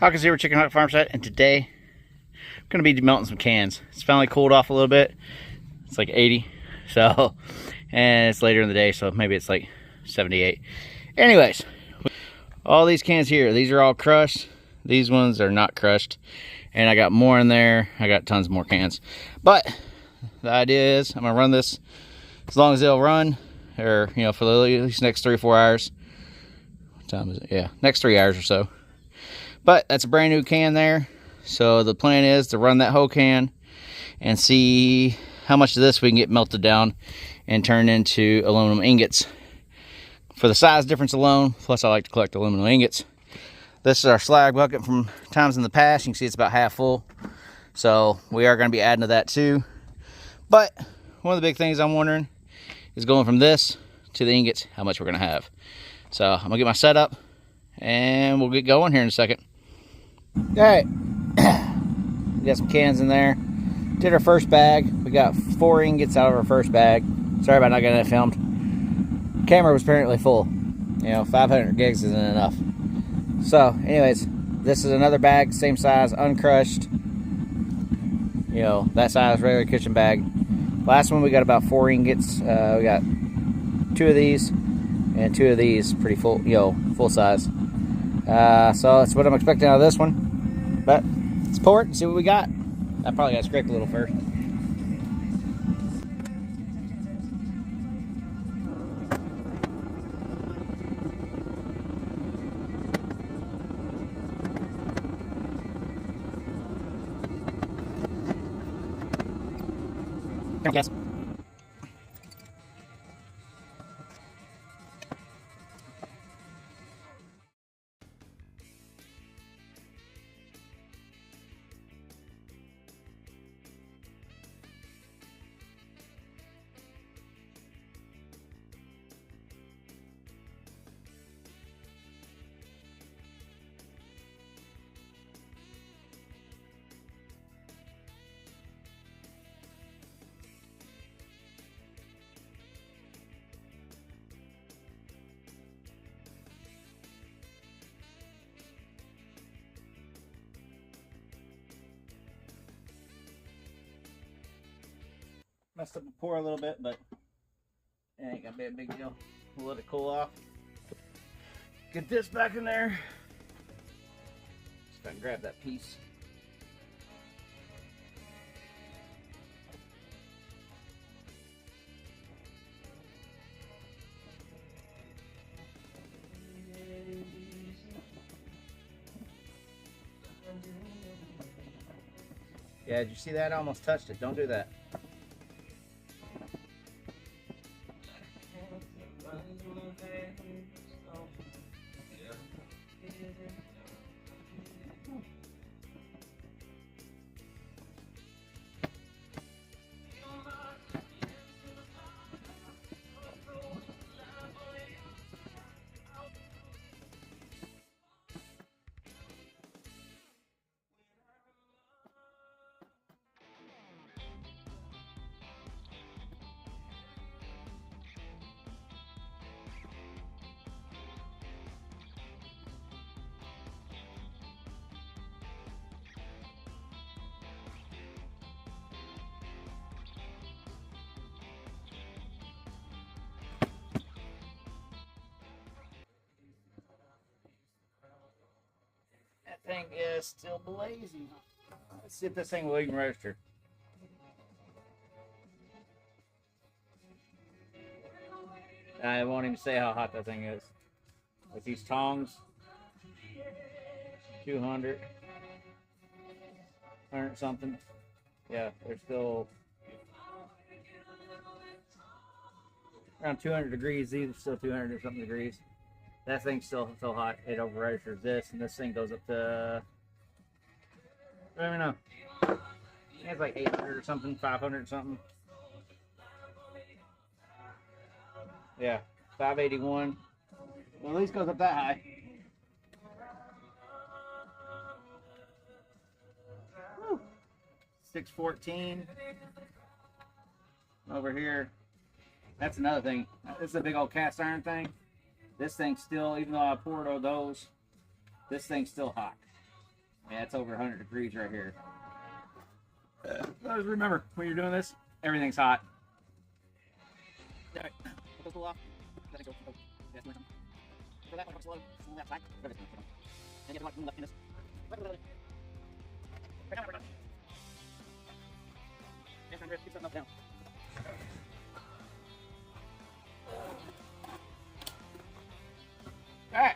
Hawkins here with Chickenhawkfarmstead, and today I'm going to be melting some cans. It's finally cooled off a little bit. It's like 80, so, and it's later in the day, so maybe it's like 78. Anyways, all these cans here, these are all crushed. These ones are not crushed, and I got more in there. I got tons more cans, but the idea is I'm going to run this as long as it'll run, or, you know, for at least next 3 or 4 hours. What time is it? Yeah, next 3 hours or so. But that's a brand new can there. So the plan is to run that whole can and see how much of this we can get melted down and turned into aluminum ingots. For the size difference alone, plus I like to collect aluminum ingots. This is our slag bucket from times in the past. You can see it's about half full. So we are going to be adding to that too. But one of the big things I'm wondering is going from this to the ingots, how much we're going to have. So I'm going to get my setup and we'll get going here in a second. Alright, we got some cans in there. Did our first bag. We got 4 ingots out of our first bag. Sorry about not getting that filmed. Camera was apparently full. You know, 500 gigs isn't enough. So, anyways, this is another bag, same size, uncrushed. You know, that size, regular kitchen bag. Last one we got about 4 ingots. We got 2 of these and 2 of these, pretty full, you know, full size. So that's what I'm expecting out of this one. But let's pour it and see what we got. I probably got to scrape a little first. Yes. Messed up the pour a little bit, but it ain't gonna be a big deal. We'll let it cool off. Get this back in there. Just gotta grab that piece. Yeah, did you see that? I almost touched it. Don't do that. Thing is still blazing. Let's see if this thing will even register. I won't even say how hot that thing is. With these tongs, 200, 100 something. Yeah, they're still around 200 degrees. These are still 200 something degrees. That thing's still so hot, it over-registers this, and this thing goes up to, I don't even know. I think it's like 800 or something, 500 or something. Yeah, 581. Well, at least goes up that high. Woo. 614. Over here. That's another thing. This is a big old cast iron thing. This thing's still, even though I poured all those, this thing's still hot. Yeah, it's over 100 degrees right here. Just remember, when you're doing this, everything's hot. Alright, let those cool off. Let it go. Yes, for that one, slow. Slow that back. And you have to move left in this. Right now, we're done. Yes, Andrea, keep setting up down. Alright.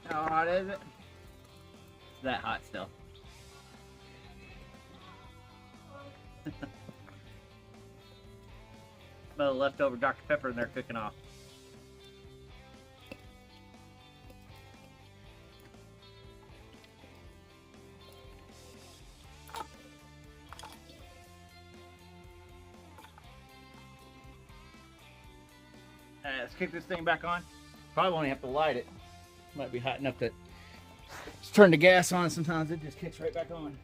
How hot is it? It's that hot still. Smell the leftover Dr. Pepper in there cooking off. Alright, let's kick this thing back on. Probably won't even have to light it. Might be hot enough that just turn the gas on. Sometimes it just kicks right back on.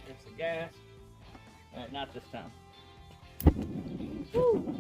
It's the gas. Alright, not this time. Woo.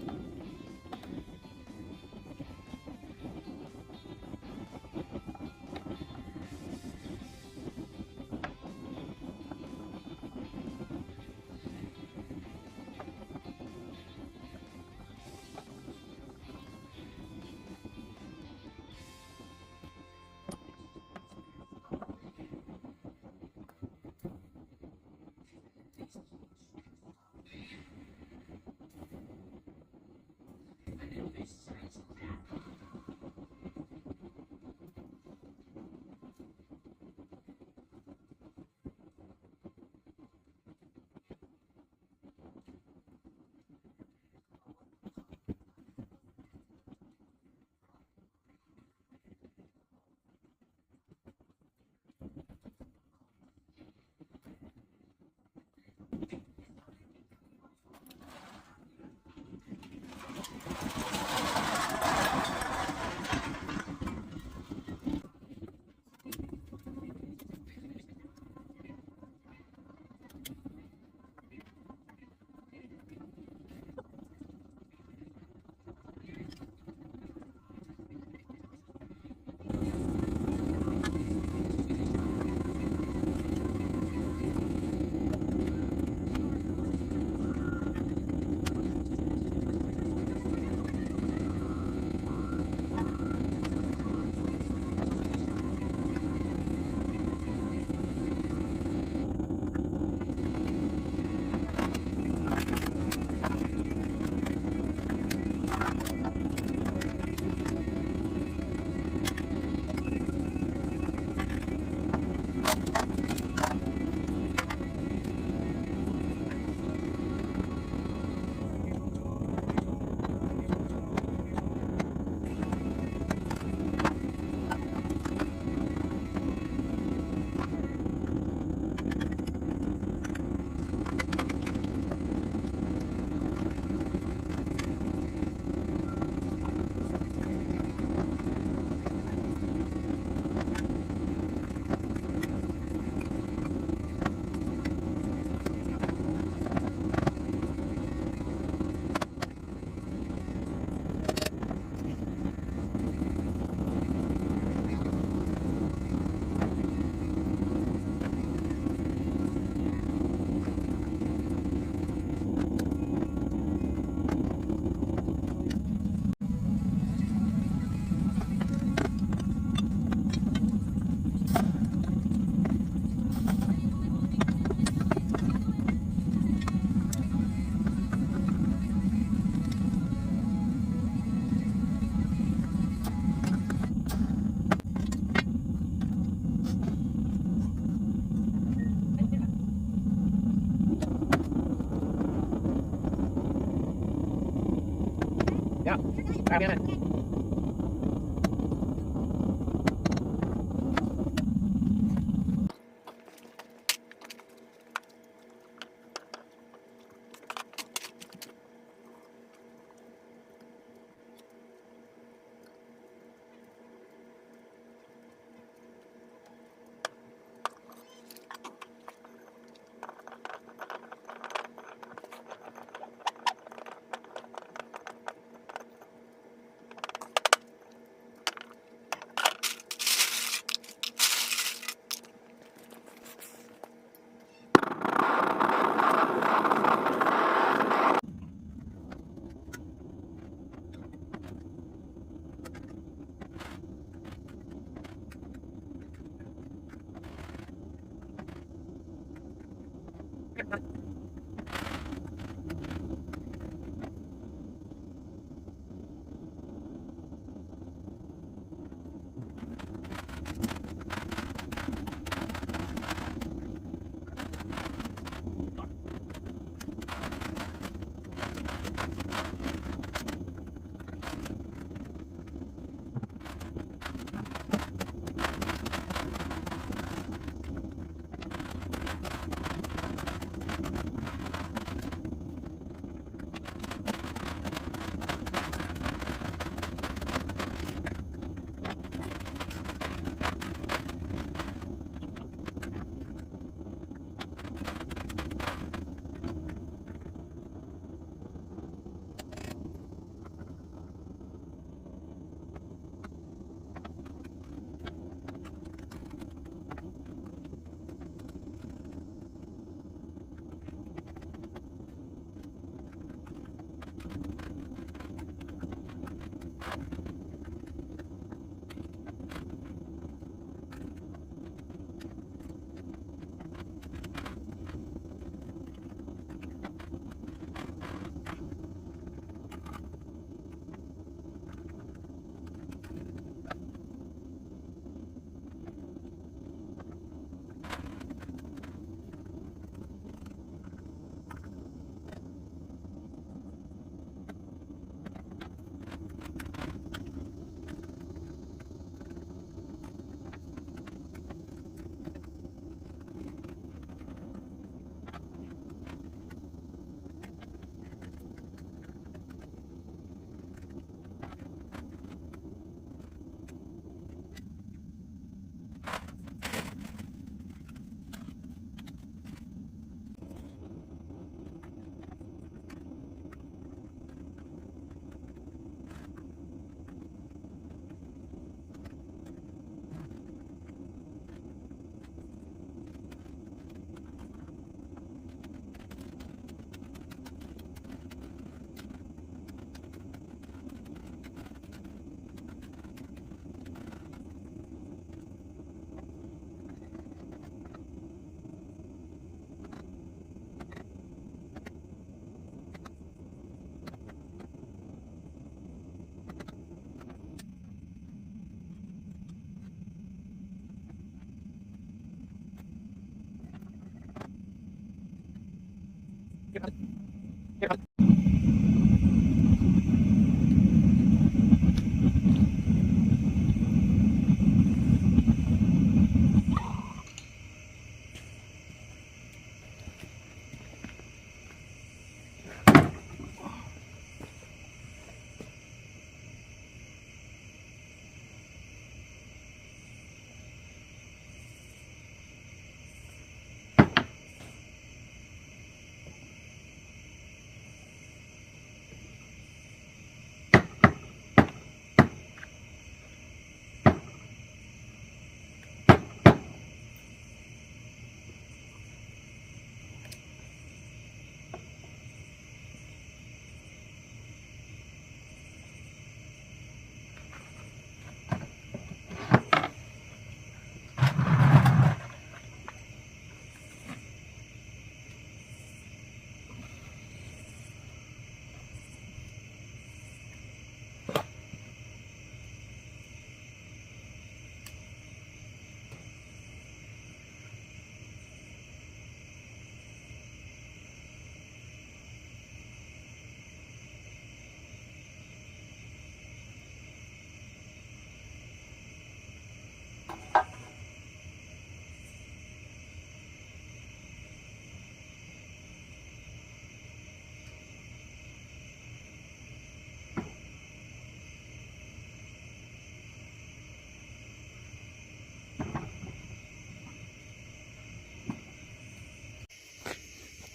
Grab him in.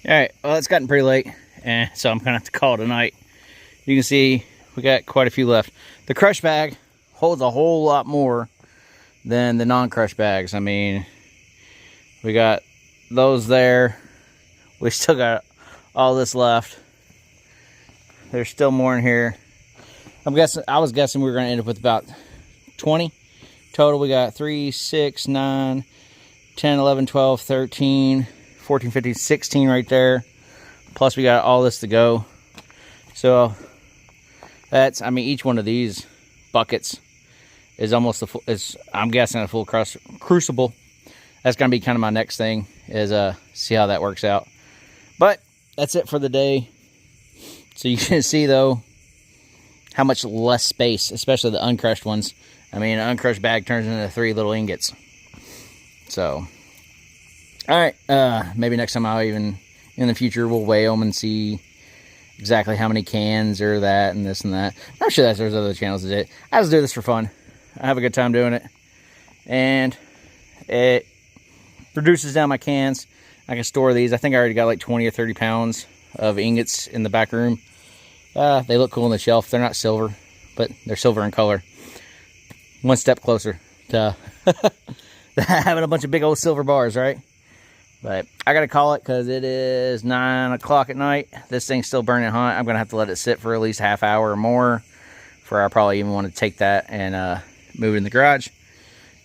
Alright, well, it's gotten pretty late, and so I'm going to have to call it a night. You can see we got quite a few left. The crush bag holds a whole lot more than the non-crush bags. I mean, we got those there. We still got all this left. There's still more in here. I was guessing we were going to end up with about 20 total. We got 3, 6, 9, 10, 11, 12, 13, 14, 15, 16 right there. Plus we got all this to go. So that's, I mean, each one of these buckets is almost a full, I'm guessing a full crucible. That's going to be kind of my next thing, is see how that works out. But that's it for the day. So you can see though how much less space, especially the uncrushed ones. I mean, an uncrushed bag turns into 3 little ingots. So alright, maybe next time in the future, we'll weigh them and see exactly how many cans are that and this and that. I'm sure that there's other channels that do it. I just do this for fun. I have a good time doing it. And it reduces down my cans. I can store these. I think I already got like 20 or 30 pounds of ingots in the back room. They look cool on the shelf. They're not silver, but they're silver in color. One step closer to having a bunch of big old silver bars, right? But I gotta call it because it is 9 o'clock at night. This thing's still burning hot. I'm gonna have to let it sit for at least half hour or more for I probably even want to take that and move it in the garage.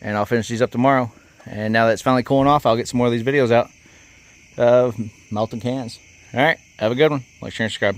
And I'll finish these up tomorrow. And now that it's finally cooling off, I'll get some more of these videos out of melting cans. All right, have a good one. Like, share, and subscribe.